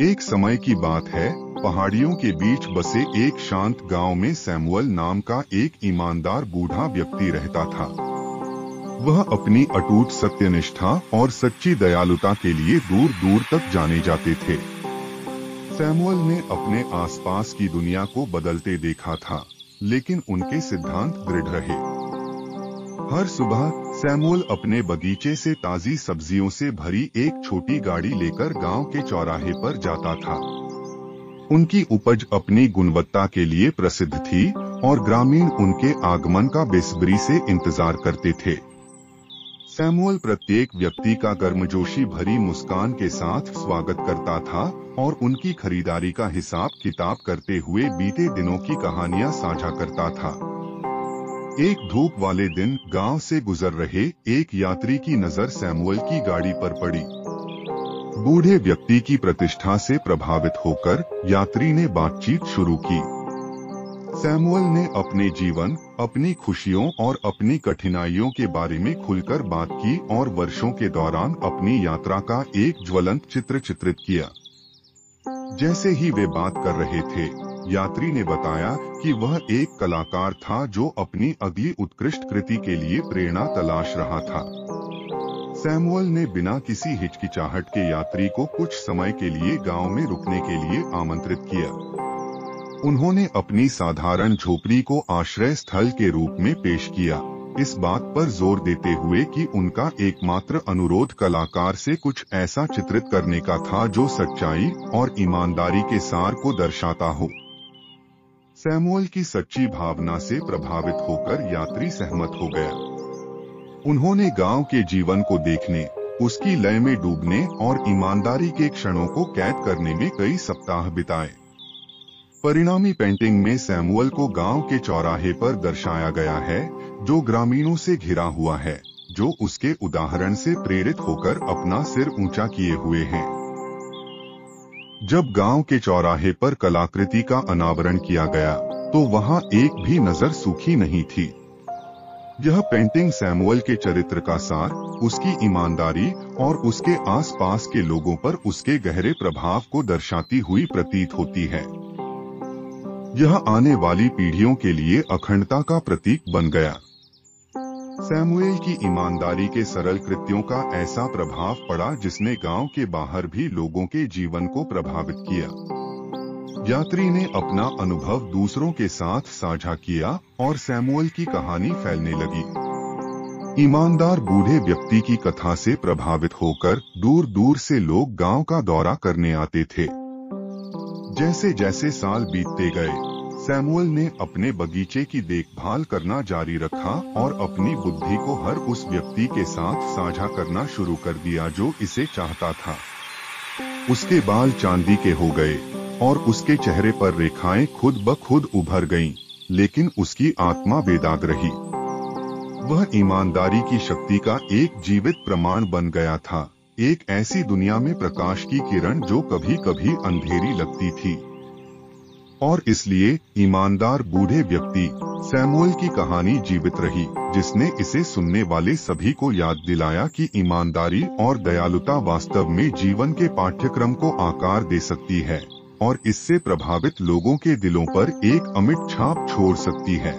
एक समय की बात है, पहाड़ियों के बीच बसे एक शांत गांव में सैमुअल नाम का एक ईमानदार बूढ़ा व्यक्ति रहता था। वह अपनी अटूट सत्यनिष्ठा और सच्ची दयालुता के लिए दूर दूर तक जाने जाते थे। सैमुअल ने अपने आसपास की दुनिया को बदलते देखा था, लेकिन उनके सिद्धांत दृढ़ रहे। हर सुबह सैमुअल अपने बगीचे से ताजी सब्जियों से भरी एक छोटी गाड़ी लेकर गांव के चौराहे पर जाता था। उनकी उपज अपनी गुणवत्ता के लिए प्रसिद्ध थी और ग्रामीण उनके आगमन का बेसब्री से इंतजार करते थे। सैमुअल प्रत्येक व्यक्ति का गर्मजोशी भरी मुस्कान के साथ स्वागत करता था और उनकी खरीदारी का हिसाब किताब करते हुए बीते दिनों की कहानियां साझा करता था। एक धूप वाले दिन गांव से गुजर रहे एक यात्री की नजर सैमुअल की गाड़ी पर पड़ी। बूढ़े व्यक्ति की प्रतिष्ठा से प्रभावित होकर यात्री ने बातचीत शुरू की। सैमुअल ने अपने जीवन, अपनी खुशियों और अपनी कठिनाइयों के बारे में खुलकर बात की और वर्षों के दौरान अपनी यात्रा का एक ज्वलंत चित्र चित्रित किया। जैसे ही वे बात कर रहे थे, यात्री ने बताया कि वह एक कलाकार था जो अपनी अगली उत्कृष्ट कृति के लिए प्रेरणा तलाश रहा था। सैमुअल ने बिना किसी हिचकिचाहट के यात्री को कुछ समय के लिए गांव में रुकने के लिए आमंत्रित किया। उन्होंने अपनी साधारण झोपड़ी को आश्रय स्थल के रूप में पेश किया, इस बात पर जोर देते हुए कि उनका एकमात्र अनुरोध कलाकार से कुछ ऐसा चित्रित करने का था जो सच्चाई और ईमानदारी के सार को दर्शाता हो। सैमुअल की सच्ची भावना से प्रभावित होकर यात्री सहमत हो गया। उन्होंने गांव के जीवन को देखने, उसकी लय में डूबने और ईमानदारी के क्षणों को कैद करने में कई सप्ताह बिताए। परिणामी पेंटिंग में सैमुअल को गांव के चौराहे पर दर्शाया गया है, जो ग्रामीणों से घिरा हुआ है, जो उसके उदाहरण से प्रेरित होकर अपना सिर ऊंचा किए हुए हैं। जब गांव के चौराहे पर कलाकृति का अनावरण किया गया, तो वहां एक भी नजर सूखी नहीं थी। यह पेंटिंग सैमुअल के चरित्र का सार, उसकी ईमानदारी और उसके आसपास के लोगों पर उसके गहरे प्रभाव को दर्शाती हुई प्रतीत होती है। यह आने वाली पीढ़ियों के लिए अखंडता का प्रतीक बन गया। सैमुएल की ईमानदारी के सरल कृत्यों का ऐसा प्रभाव पड़ा जिसने गांव के बाहर भी लोगों के जीवन को प्रभावित किया। यात्री ने अपना अनुभव दूसरों के साथ साझा किया और सैमुअल की कहानी फैलने लगी। ईमानदार बूढ़े व्यक्ति की कथा से प्रभावित होकर दूर दूर से लोग गांव का दौरा करने आते थे। जैसे जैसे साल बीतते गए, सैमुअल ने अपने बगीचे की देखभाल करना जारी रखा और अपनी बुद्धि को हर उस व्यक्ति के साथ साझा करना शुरू कर दिया जो इसे चाहता था। उसके बाल चांदी के हो गए और उसके चेहरे पर रेखाएं खुद ब खुद उभर गईं, लेकिन उसकी आत्मा बेदाग रही। वह ईमानदारी की शक्ति का एक जीवित प्रमाण बन गया था, एक ऐसी दुनिया में प्रकाश की किरण जो कभी कभी अंधेरी लगती थी। और इसलिए ईमानदार बूढ़े व्यक्ति सैमुअल की कहानी जीवित रही, जिसने इसे सुनने वाले सभी को याद दिलाया कि ईमानदारी और दयालुता वास्तव में जीवन के पाठ्यक्रम को आकार दे सकती है और इससे प्रभावित लोगों के दिलों पर एक अमिट छाप छोड़ सकती है।